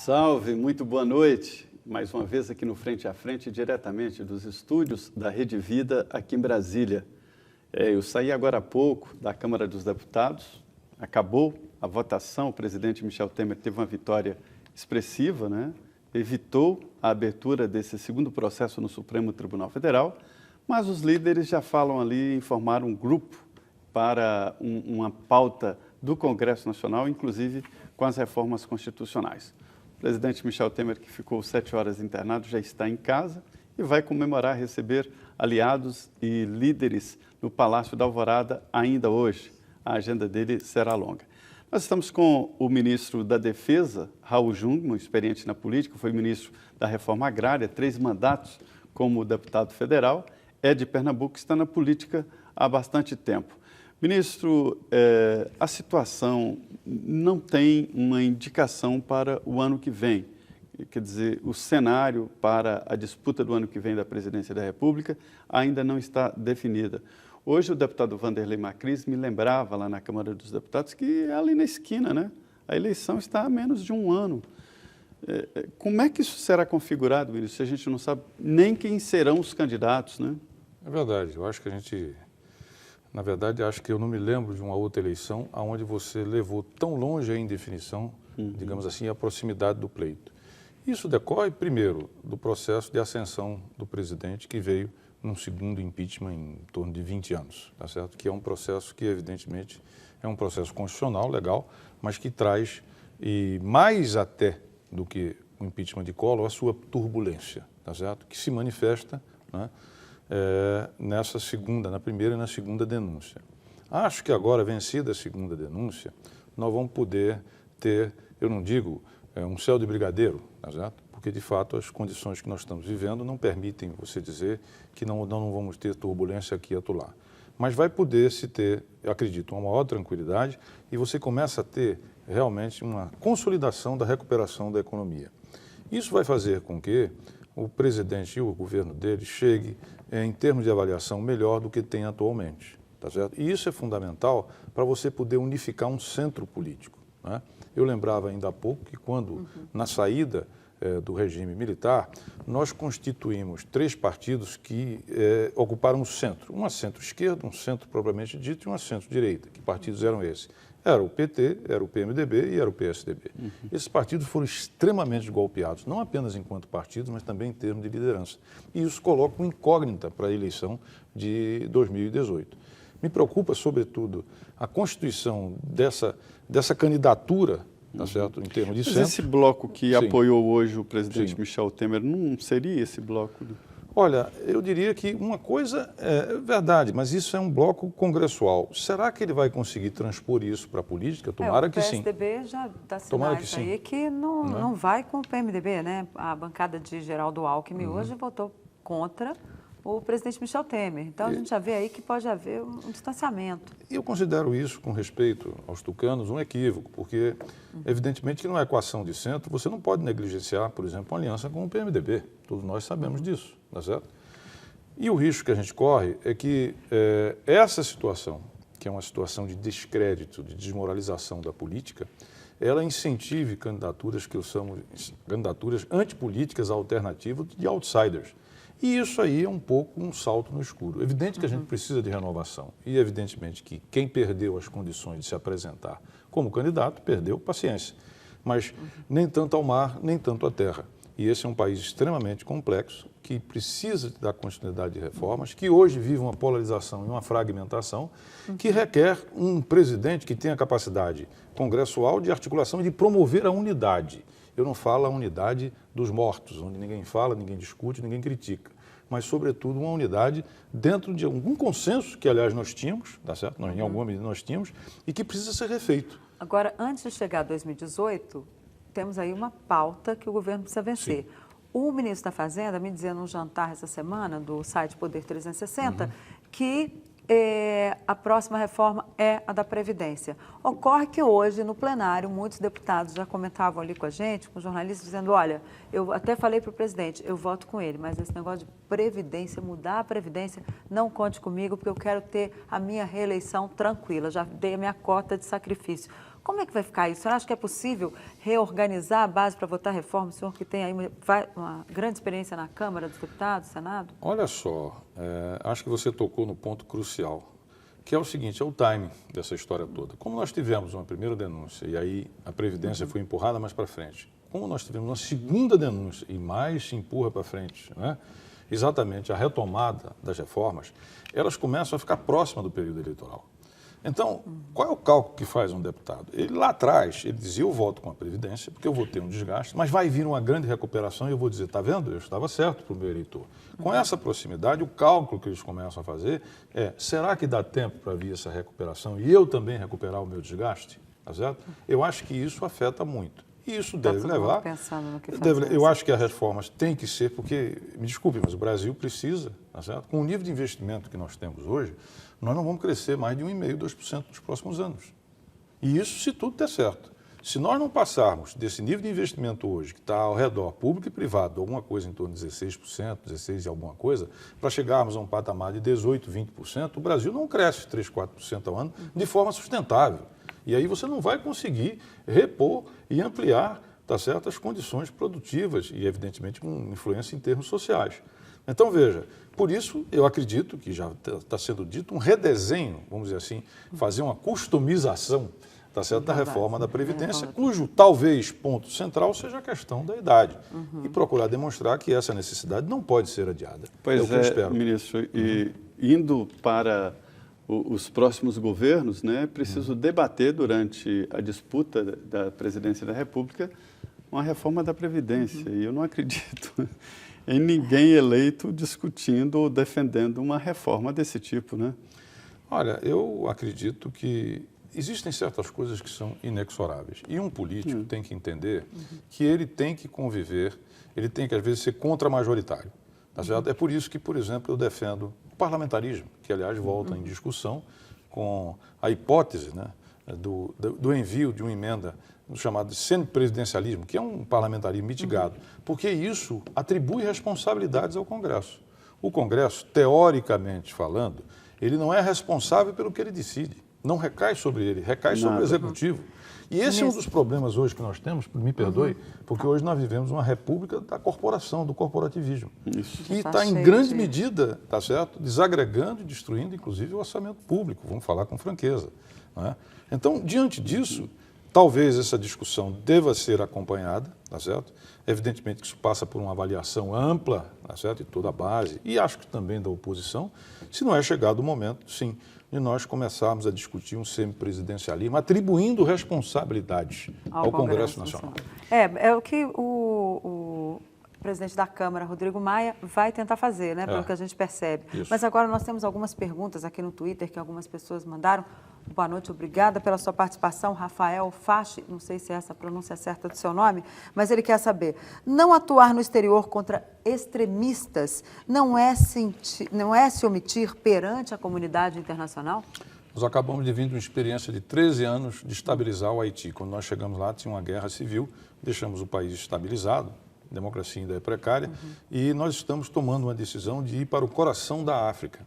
Salve, muito boa noite. Mais uma vez aqui no Frente a Frente, diretamente dos estúdios da Rede Vida aqui em Brasília. Eu saí agora há pouco da Câmara dos Deputados, acabou a votação, o presidente Michel Temer teve uma vitória expressiva, né? Evitou a abertura desse segundo processo no Supremo Tribunal Federal, mas os líderes já falam ali, informaram um grupo para uma pauta do Congresso Nacional, inclusive com as reformas constitucionais. O presidente Michel Temer, que ficou 7 horas internado, já está em casa e vai comemorar, receber aliados e líderes no Palácio da Alvorada ainda hoje. A agenda dele será longa. Nós estamos com o ministro da Defesa, Raul Jungmann, experiente na política, foi ministro da Reforma Agrária, 3 mandatos como deputado federal, é de Pernambuco, está na política há bastante tempo. Ministro, a situação não tem uma indicação para o ano que vem. Quer dizer, o cenário para a disputa do ano que vem da presidência da República ainda não está definida. Hoje o deputado Vanderlei Macris me lembrava lá na Câmara dos Deputados que é ali na esquina, né? A eleição está há menos de um ano. Como é que isso será configurado, ministro, se a gente não sabe nem quem serão os candidatos, né? É verdade, eu acho que na verdade, acho que eu não me lembro de uma outra eleição onde você levou tão longe a indefinição, digamos assim, a proximidade do pleito. Isso decorre, primeiro, do processo de ascensão do presidente, que veio num segundo impeachment em torno de 20 anos, tá certo? Que é um processo que, evidentemente, é um processo constitucional, legal, mas que traz, e mais até do que o impeachment de Collor, a sua turbulência, tá certo? Que se manifesta, né, na primeira e na segunda denúncia. Acho que agora, vencida a segunda denúncia, nós vamos poder ter, eu não digo um céu de brigadeiro, tá certo? Porque, de fato, as condições que nós estamos vivendo não permitem você dizer que não vamos ter turbulência aqui e acolá. Mas vai poder se ter, eu acredito, uma maior tranquilidade e você começa a ter realmente uma consolidação da recuperação da economia. Isso vai fazer com que o presidente e o governo dele chegue, em termos de avaliação, melhor do que tem atualmente, tá certo? E isso é fundamental para você poder unificar um centro político, né? Eu lembrava ainda há pouco que quando, na saída do regime militar, nós constituímos 3 partidos que ocuparam o centro. Uma centro-esquerda, um centro propriamente dito e uma centro-direita. Que partidos eram esses? Era o PT, era o PMDB e era o PSDB. Esses partidos foram extremamente golpeados, não apenas enquanto partidos, mas também em termos de liderança. E isso coloca uma incógnita para a eleição de 2018. Me preocupa, sobretudo, a constituição dessa candidatura, tá certo, em termos de centro. Mas esse bloco que apoiou hoje o presidente Michel Temer, não seria esse bloco? Olha, eu diria que uma coisa é verdade, mas isso é um bloco congressual. Será que ele vai conseguir transpor isso para a política? Tomara que sim. O PSDB já dá sinais aí que não vai com o PMDB, né? A bancada de Geraldo Alckmin hoje votou contra o presidente Michel Temer. Então, a gente já vê aí que pode haver um distanciamento. Eu considero isso, com respeito aos tucanos, um equívoco, porque, evidentemente, que numa equação de centro, você não pode negligenciar, por exemplo, uma aliança com o PMDB. Todos nós sabemos disso, tá certo? E o risco que a gente corre é que essa situação, que é uma situação de descrédito, de desmoralização da política, ela incentive candidaturas que são candidaturas antipolíticas alternativas de outsiders. E isso aí é um pouco um salto no escuro. Evidente que a gente precisa de renovação e evidentemente que quem perdeu as condições de se apresentar como candidato perdeu paciência. Mas nem tanto ao mar, nem tanto à terra. E esse é um país extremamente complexo que precisa da continuidade de reformas, que hoje vive uma polarização e uma fragmentação, que requer um presidente que tenha capacidade congressual de articulação e de promover a unidade. Eu não falo a unidade dos mortos, onde ninguém fala, ninguém discute, ninguém critica, mas, sobretudo, uma unidade dentro de algum consenso que, aliás, nós tínhamos, tá certo? Em alguma medida nós tínhamos, e que precisa ser refeito. Agora, antes de chegar a 2018, temos aí uma pauta que o governo precisa vencer. Sim. O ministro da Fazenda me dizia num jantar essa semana, do site Poder 360, que a próxima reforma é a da Previdência. Ocorre que hoje, no plenário, muitos deputados já comentavam ali com a gente, com jornalistas, dizendo, olha, eu até falei para o presidente, eu voto com ele, mas esse negócio de Previdência, mudar a Previdência, não conte comigo, porque eu quero ter a minha reeleição tranquila, já dei a minha cota de sacrifício. Como é que vai ficar isso? Você acha que é possível reorganizar a base para votar reforma? O senhor que tem aí uma grande experiência na Câmara dos Deputados, Senado? Olha só, acho que você tocou no ponto crucial, que é o seguinte, é o timing dessa história toda. Como nós tivemos uma primeira denúncia e aí a Previdência foi empurrada mais para frente, como nós tivemos uma segunda denúncia e mais se empurra para frente, né? Exatamente a retomada das reformas, elas começam a ficar próximas do período eleitoral. Então, qual é o cálculo que faz um deputado? Ele lá atrás, ele dizia, eu voto com a Previdência, porque eu vou ter um desgaste, mas vai vir uma grande recuperação e eu vou dizer, está vendo? Eu estava certo para o meu eleitor. Com essa proximidade, o cálculo que eles começam a fazer é, será que dá tempo para vir essa recuperação e eu também recuperar o meu desgaste? Tá certo? Eu acho que isso afeta muito. E isso deve levar... Pensando no que fazer. Eu acho que as reformas têm que ser, porque, me desculpe, mas o Brasil precisa, tá certo? Com o nível de investimento que nós temos hoje, nós não vamos crescer mais de 1,5%, 2% nos próximos anos. E isso se tudo der certo. Se nós não passarmos desse nível de investimento hoje, que está ao redor, público e privado, alguma coisa em torno de 16%, 16% e alguma coisa, para chegarmos a um patamar de 18%, 20%, o Brasil não cresce 3%, 4% ao ano de forma sustentável. E aí você não vai conseguir repor e ampliar, tá certo, as condições produtivas e, evidentemente, com influência em termos sociais. Então, veja, por isso eu acredito que já está sendo dito um redesenho, vamos dizer assim, fazer uma customização, tá certo, da reforma da Previdência, cujo talvez ponto central seja a questão da idade. E procurar demonstrar que essa necessidade não pode ser adiada. Pois é o que eu espero. Ministro, e indo para os próximos governos, né, é preciso debater durante a disputa da presidência da República uma reforma da Previdência. E eu não acredito em ninguém eleito discutindo ou defendendo uma reforma desse tipo, né? Olha, eu acredito que existem certas coisas que são inexoráveis. E um político tem que entender que ele tem que conviver, ele tem que, às vezes, ser contra-majoritário. Tá certo? É por isso que, por exemplo, eu defendo o parlamentarismo, que, aliás, volta em discussão com a hipótese, né, do envio de uma emenda chamada de semipresidencialismo, que é um parlamentarismo mitigado, porque isso atribui responsabilidades ao Congresso. O Congresso, teoricamente falando, ele não é responsável pelo que ele decide. Não recai sobre ele, recai sobre o Executivo. E esse é um dos problemas hoje que nós temos, me perdoe, porque hoje nós vivemos uma república da corporação, do corporativismo. Isso. Que está em grande medida, tá certo, desagregando e destruindo, inclusive, o orçamento público, vamos falar com franqueza. Né? Então, diante disso, talvez essa discussão deva ser acompanhada, tá certo? Evidentemente que isso passa por uma avaliação ampla, tá certo, de toda a base, e acho que também da oposição, se não é chegado o momento, sim, de nós começarmos a discutir um semipresidencialismo, atribuindo responsabilidades ao Congresso Nacional. É o que o presidente da Câmara, Rodrigo Maia, vai tentar fazer, né, pelo que a gente percebe. Isso. Mas agora nós temos algumas perguntas aqui no Twitter que algumas pessoas mandaram. Boa noite, obrigada pela sua participação. Rafael Fache, não sei se essa pronúncia é certa do seu nome, mas ele quer saber, não atuar no exterior contra extremistas não é se omitir perante a comunidade internacional? Nós acabamos de vir de uma experiência de 13 anos de estabilizar o Haiti. Quando nós chegamos lá, tinha uma guerra civil, deixamos o país estabilizado, a democracia ainda é precária, e nós estamos tomando uma decisão de ir para o coração da África.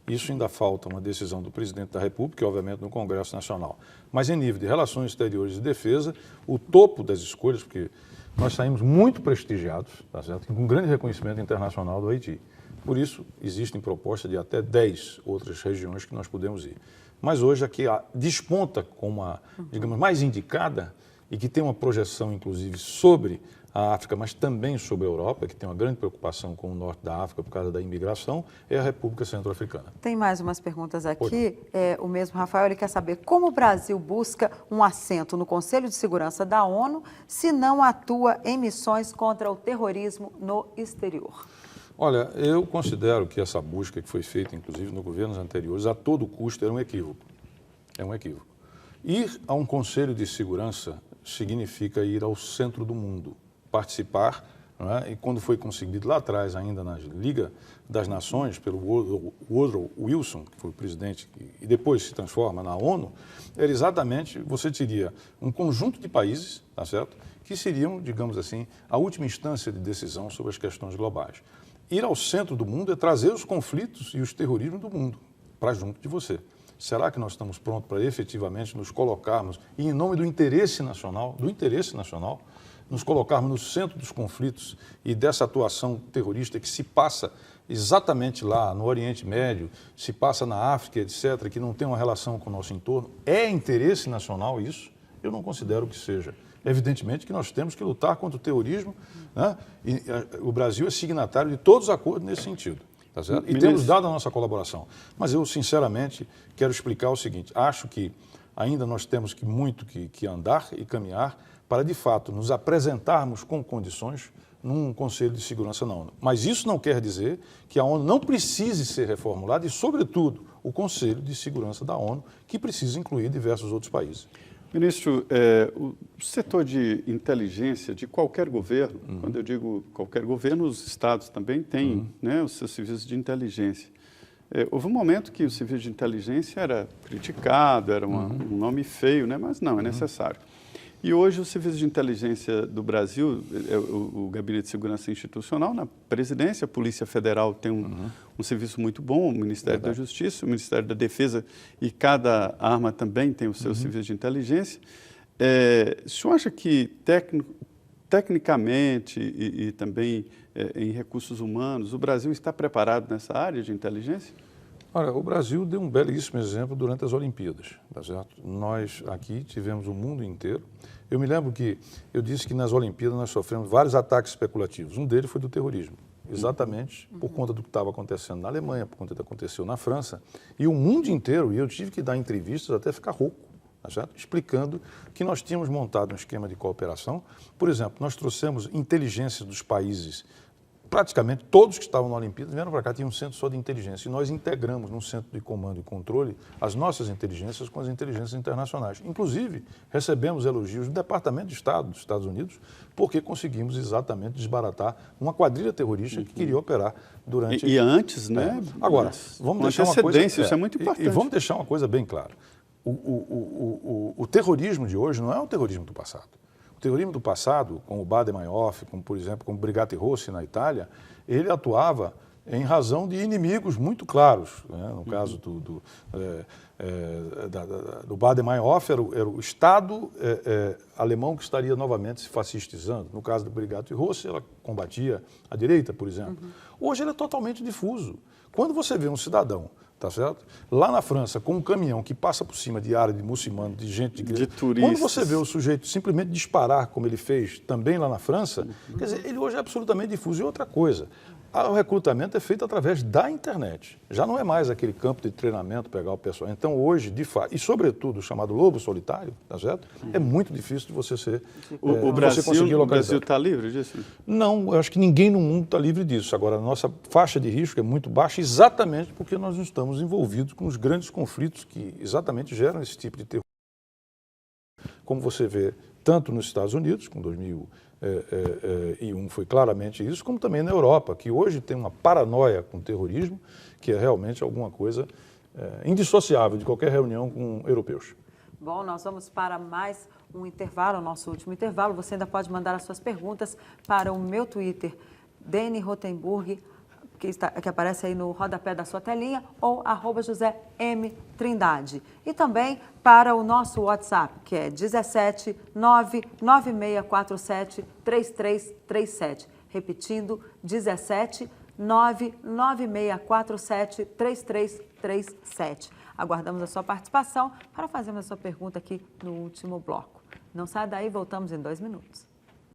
Isso ainda falta uma decisão do presidente da República e, obviamente, no Congresso Nacional. Mas, em nível de relações exteriores e defesa, o topo das escolhas, porque nós saímos muito prestigiados, tá certo? Com um grande reconhecimento internacional do Haiti. Por isso, existem propostas de até 10 outras regiões que nós podemos ir. Mas hoje, aqui desponta como uma, digamos, mais indicada e que tem uma projeção, inclusive, sobre a África, mas também sobre a Europa, que tem uma grande preocupação com o norte da África por causa da imigração, é a República Centro-Africana. Tem mais umas perguntas aqui. O mesmo Rafael, ele quer saber como o Brasil busca um assento no Conselho de Segurança da ONU se não atua em missões contra o terrorismo no exterior. Olha, eu considero que essa busca que foi feita, inclusive, nos governos anteriores, a todo custo era um equívoco. É um equívoco. Ir a um Conselho de Segurança significa ir ao centro do mundo, participar, né? E quando foi conseguido lá atrás, ainda na Liga das Nações, pelo Woodrow Wilson, que foi o presidente, e depois se transforma na ONU, era exatamente, você teria um conjunto de países, tá certo? Que seriam, digamos assim, a última instância de decisão sobre as questões globais. Ir ao centro do mundo é trazer os conflitos e os terrorismos do mundo para junto de você. será que nós estamos prontos para efetivamente nos colocarmos, e em nome do interesse nacional, nos colocarmos no centro dos conflitos e dessa atuação terrorista que se passa exatamente lá no Oriente Médio, se passa na África, etc., que não tem uma relação com o nosso entorno? É interesse nacional isso? Eu não considero que seja. Evidentemente que nós temos que lutar contra o terrorismo, né? E o Brasil é signatário de todos os acordos nesse sentido. Tá certo? E temos dado a nossa colaboração. Mas eu, sinceramente, quero explicar o seguinte. Acho que ainda nós temos muito que andar e caminhar para, de fato, nos apresentarmos com condições num Conselho de Segurança na ONU. Mas isso não quer dizer que a ONU não precise ser reformulada e, sobretudo, o Conselho de Segurança da ONU, que precisa incluir diversos outros países. Ministro, o setor de inteligência de qualquer governo, quando eu digo qualquer governo, os estados também têm né, os seus serviços de inteligência. Houve um momento que o serviço de inteligência era criticado, era um nome feio, né, mas não, é necessário. E hoje o Serviço de Inteligência do Brasil, o Gabinete de Segurança Institucional, na presidência, a Polícia Federal tem um serviço muito bom, o Ministério da Justiça, o Ministério da Defesa, e cada arma também tem o seu serviço de inteligência. O senhor acha que, tecnicamente e também em recursos humanos, o Brasil está preparado nessa área de inteligência? Olha, o Brasil deu um belíssimo exemplo durante as Olimpíadas, tá certo? Nós aqui tivemos o mundo inteiro. Eu me lembro que eu disse que nas Olimpíadas nós sofremos vários ataques especulativos. Um deles foi do terrorismo, exatamente por conta do que estava acontecendo na Alemanha, por conta do que aconteceu na França. E o mundo inteiro, e eu tive que dar entrevistas até ficar rouco, tá certo? Explicando que nós tínhamos montado um esquema de cooperação. Por exemplo, nós trouxemos inteligência dos países. Praticamente todos que estavam na Olimpíada vieram para cá, tinha um centro só de inteligência. E nós integramos num centro de comando e controle as nossas inteligências com as inteligências internacionais. Inclusive, recebemos elogios do Departamento de Estado dos Estados Unidos, porque conseguimos exatamente desbaratar uma quadrilha terrorista que queria operar durante... E antes, né? Agora, vamos deixar uma coisa... Isso é muito importante. E vamos deixar uma coisa bem clara. O terrorismo de hoje não é o terrorismo do passado. O terrorismo do passado, como o Baader-Meinhof, como, por exemplo, como o Brigate Rossi na Itália, ele atuava em razão de inimigos muito claros. Né? No caso do Baader-Meinhof, era o Estado alemão que estaria novamente se fascistizando. No caso do Brigate Rossi, ela combatia a direita, por exemplo. Hoje ele é totalmente difuso. Quando você vê um cidadão, tá certo? Lá na França, com um caminhão que passa por cima de área de muçulmano, de gente de turistas. Quando você vê o sujeito simplesmente disparar, como ele fez também lá na França, quer dizer, ele hoje é absolutamente difuso. E outra coisa, o recrutamento é feito através da internet. Já não é mais aquele campo de treinamento, pegar o pessoal. Então, hoje, de fato, e sobretudo o chamado lobo solitário, tá certo? É muito difícil de você ser... O Brasil está livre disso? Não, eu acho que ninguém no mundo está livre disso. Agora, a nossa faixa de risco é muito baixa exatamente porque nós não estamos envolvidos com os grandes conflitos que exatamente geram esse tipo de terror. Como você vê, tanto nos Estados Unidos, com 2001 foi claramente isso, como também na Europa, que hoje tem uma paranoia com o terrorismo, que é realmente alguma coisa indissociável de qualquer reunião com europeus. Bom, nós vamos para mais um intervalo, nosso último intervalo. Você ainda pode mandar as suas perguntas para o meu Twitter, Deni Rotenburg, que aparece aí no rodapé da sua telinha, ou @JoséMTrindade. E também para o nosso WhatsApp, que é 17 99647 3337. Repetindo, 17 99647 3337. Aguardamos a sua participação para fazermos a sua pergunta aqui no último bloco. Não saia daí, voltamos em 2 minutos.